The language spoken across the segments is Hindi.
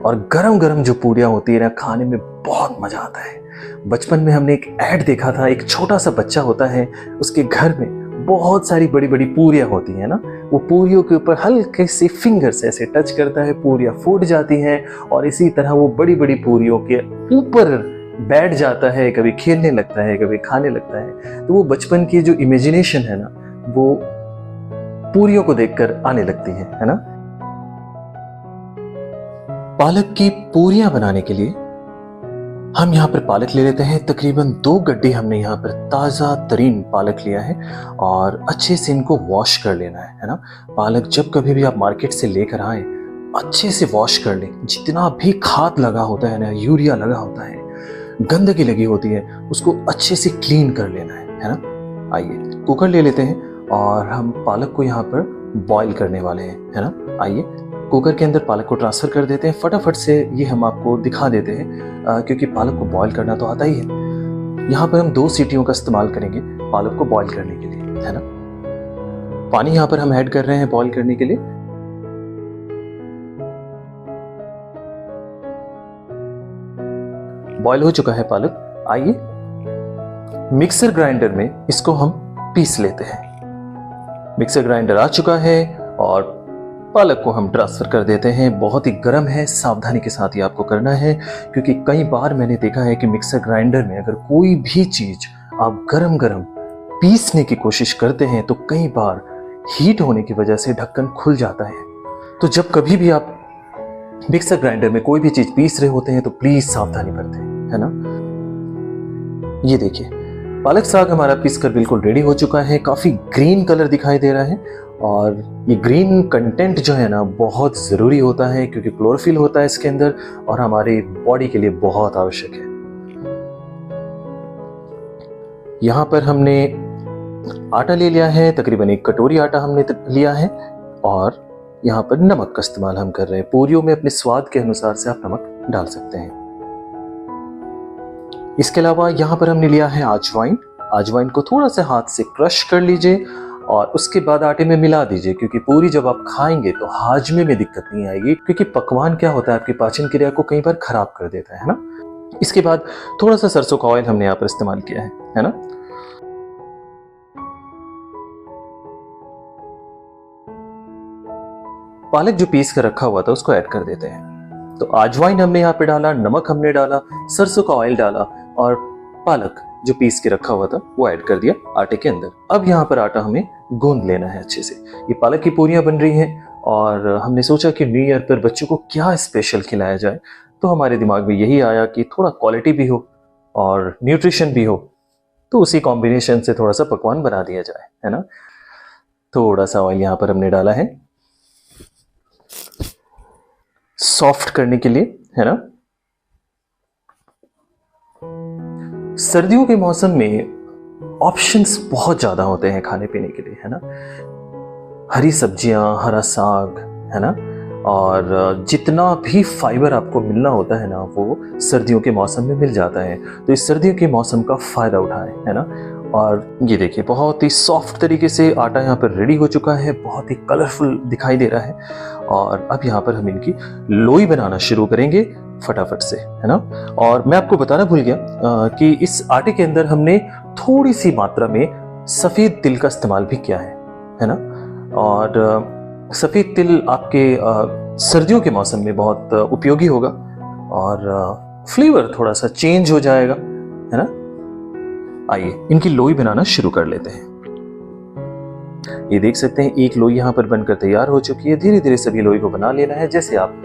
और गरम गरम जो पूरियाँ होती है ना, खाने में बहुत मज़ा आता है। बचपन में हमने एक ऐड देखा था, एक छोटा सा बच्चा होता है, उसके घर में बहुत सारी बड़ी बड़ी पूरियाँ होती हैं ना, वो पूरियों के ऊपर हल्के से फिंगर से ऐसे टच करता है, पूरियाँ फूट जाती हैं और इसी तरह वो बड़ी बड़ी पूरियों के ऊपर बैठ जाता है, कभी खेलने लगता है, कभी खाने लगता है। तो वो बचपन की जो इमेजिनेशन है ना, वो पूरियों को देखकर आने लगती है ना। पालक की पूरियां बनाने के लिए हम यहाँ पर पालक ले लेते हैं। तकरीबन 2 गड्ढे हमने यहाँ पर ताज़ा तरीन पालक लिया है और अच्छे से इनको वॉश कर लेना है ना। पालक जब कभी भी आप मार्केट से लेकर आए, अच्छे से वॉश कर लें। जितना भी खाद लगा होता है ना, यूरिया लगा होता है, गंदगी लगी होती है, उसको अच्छे से क्लीन कर लेना है ना। आइए कुकर ले लेते हैं और हम पालक को यहाँ पर बॉईल करने वाले हैं, है ना। आइए कुकर के अंदर पालक को ट्रांसफ़र कर देते हैं। फटाफट से ये हम आपको दिखा देते हैं क्योंकि पालक को बॉईल करना तो आता ही है। यहाँ पर हम 2 सीटियों का इस्तेमाल करेंगे पालक को बॉईल करने के लिए, है ना। पानी यहाँ पर हम ऐड कर रहे हैं बॉईल करने के लिए। बॉईल हो चुका है पालक। आइए मिक्सर ग्राइंडर में इसको हम पीस लेते हैं। मिक्सर ग्राइंडर आ चुका है और पालक को हम ट्रांसफ़र कर देते हैं। बहुत ही गर्म है, सावधानी के साथ ही आपको करना है क्योंकि कई बार मैंने देखा है कि मिक्सर ग्राइंडर में अगर कोई भी चीज़ आप गरम गरम पीसने की कोशिश करते हैं तो कई बार हीट होने की वजह से ढक्कन खुल जाता है। तो जब कभी भी आप मिक्सर ग्राइंडर में कोई भी चीज़ पीस रहे होते हैं तो प्लीज़ सावधानी बरतें, है ना। ये देखिए पालक साग हमारा पीस कर बिल्कुल रेडी हो चुका है। काफ़ी ग्रीन कलर दिखाई दे रहा है और ये ग्रीन कंटेंट जो है ना, बहुत ज़रूरी होता है क्योंकि क्लोरोफिल होता है इसके अंदर और हमारी बॉडी के लिए बहुत आवश्यक है। यहाँ पर हमने आटा ले लिया है, तकरीबन 1 कटोरी आटा हमने लिया है और यहाँ पर नमक का इस्तेमाल हम कर रहे हैं। पूरियों में अपने स्वाद के अनुसार से आप नमक डाल सकते हैं। इसके अलावा यहाँ पर हमने लिया है अजवाइन। अजवाइन को थोड़ा सा हाथ से क्रश कर लीजिए और उसके बाद आटे में मिला दीजिए क्योंकि पूरी जब आप खाएंगे तो हाजमे में दिक्कत नहीं आएगी क्योंकि पकवान क्या होता है, आपकी पाचन क्रिया को कई बार खराब कर देता है ना। इसके बाद थोड़ा सा सरसों का ऑयल हमने यहाँ पर इस्तेमाल किया है ना। पालक जो पीस कर रखा हुआ था उसको ऐड कर देते हैं। तो अजवाइन हमने यहाँ पे डाला, नमक हमने डाला, सरसों का ऑयल डाला और पालक जो पीस के रखा हुआ था वो ऐड कर दिया आटे के अंदर। अब यहाँ पर आटा हमें गूंद लेना है अच्छे से। ये पालक की पूरियां बन रही हैं और हमने सोचा कि न्यू ईयर पर बच्चों को क्या स्पेशल खिलाया जाए, तो हमारे दिमाग में यही आया कि थोड़ा क्वालिटी भी हो और न्यूट्रिशन भी हो, तो उसी कॉम्बिनेशन से थोड़ा सा पकवान बना दिया जाए, है ना। थोड़ा सा ऑयल यहाँ पर हमने डाला है सॉफ्ट करने के लिए, है ना। सर्दियों के मौसम में ऑप्शंस बहुत ज्यादा होते हैं खाने पीने के लिए, है ना। हरी सब्जियां, हरा साग, है ना, और जितना भी फाइबर आपको मिलना होता है ना, वो सर्दियों के मौसम में मिल जाता है। तो इस सर्दियों के मौसम का फायदा उठाएं, है ना। और ये देखिए बहुत ही सॉफ्ट तरीके से आटा यहाँ पर रेडी हो चुका है, बहुत ही कलरफुल दिखाई दे रहा है। और अब यहाँ पर हम इनकी लोई बनाना शुरू करेंगे फटाफट से, है ना। और मैं आपको बताना भूल गया कि इस आटे के अंदर हमने थोड़ी सी मात्रा में सफ़ेद तिल का इस्तेमाल भी किया है ना। और सफ़ेद तिल आपके सर्दियों के मौसम में बहुत उपयोगी होगा और फ्लेवर थोड़ा सा चेंज हो जाएगा, है ना। आइए इनकी लोई बनाना शुरू कर लेते हैं। ये देख सकते हैं एक लोई यहाँ पर बनकर तैयार हो चुकी है। धीरे धीरे सभी लोई को बना लेना है जैसे आप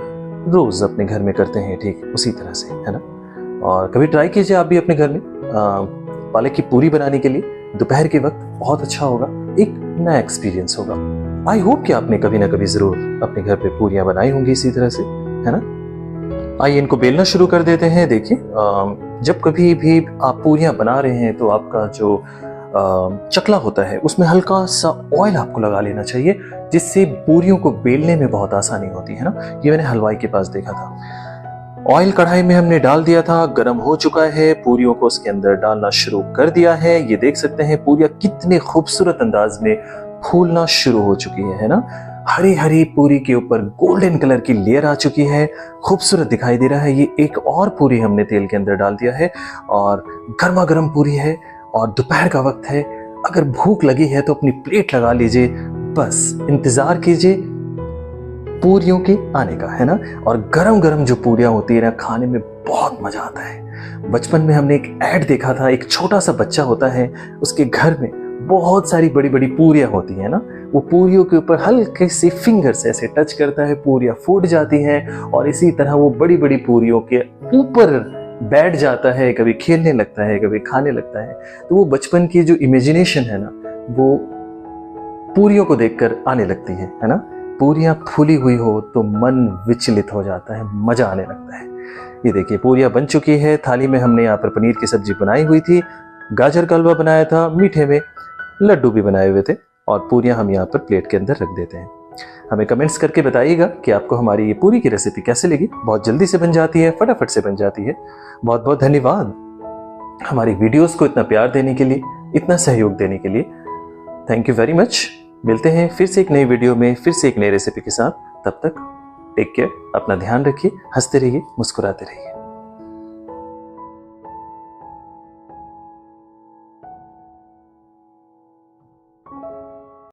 रोज अपने घर में करते हैं, ठीक उसी तरह से, है ना। और कभी ट्राई कीजिए आप भी अपने घर में पालक की पूरी बनाने के लिए। दोपहर के वक्त बहुत अच्छा होगा, एक नया एक्सपीरियंस होगा। आई होप कि आपने कभी ना कभी जरूर अपने घर पे पूरियां बनाई होंगी इसी तरह से, है ना। आइए इनको बेलना शुरू कर देते हैं। देखिए जब कभी भी आप पूरियां बना रहे हैं तो आपका जो चकला होता है उसमें हल्का सा ऑयल आपको लगा लेना चाहिए जिससे पूरियों को बेलने में बहुत आसानी होती है ना। ये मैंने हलवाई के पास देखा था। ऑयल कढ़ाई में हमने डाल दिया था, गर्म हो चुका है। पूरियों को उसके अंदर डालना शुरू कर दिया है। ये देख सकते हैं पूरियां कितने खूबसूरत अंदाज में फूलना शुरू हो चुकी है ना। हरी हरी पूरी के ऊपर गोल्डन कलर की लेयर आ चुकी है, खूबसूरत दिखाई दे रहा है। ये एक और पूरी हमने तेल के अंदर डाल दिया है और गर्मा गर्म पूरी है और दोपहर का वक्त है। अगर भूख लगी है तो अपनी प्लेट लगा लीजिए, बस इंतजार कीजिए पूरियों के आने का, है ना। और गरम गरम जो पूरियां होती है ना, खाने में बहुत मजा आता है। बचपन में हमने एक ऐड देखा था, एक छोटा सा बच्चा होता है, उसके घर में बहुत सारी बड़ी बड़ी पूरियां होती है ना, वो पूरियों के ऊपर हल्के से फिंगर से ऐसे टच करता है, पूरियां फूट जाती हैं और इसी तरह वो बड़ी बड़ी पूरियों के ऊपर बैठ जाता है, कभी खेलने लगता है, कभी खाने लगता है। तो वो बचपन की जो इमेजिनेशन है ना, वो पूरियों को देखकर आने लगती है ना। पूरियां फूली हुई हो तो मन विचलित हो जाता है, मजा आने लगता है। ये देखिए पूरियां बन चुकी है। थाली में हमने यहाँ पर पनीर की सब्जी बनाई हुई थी, गाजर का हलवा बनाया था, मीठे में लड्डू भी बनाए हुए थे और पूरियां हम यहाँ पर प्लेट के अंदर रख देते हैं। हमें कमेंट्स करके बताइएगा कि आपको हमारी ये पूरी की रेसिपी कैसे लगी। बहुत जल्दी से बन जाती है, फटाफट से बन जाती है। बहुत बहुत धन्यवाद हमारी वीडियोस को इतना प्यार देने के लिए, इतना सहयोग देने के लिए। Thank you very much. मिलते हैं फिर से एक नई वीडियो में, फिर से एक नई रेसिपी के साथ। तब तक टेक केयर, अपना ध्यान रखिए, हंसते रहिए, मुस्कुराते रहिए।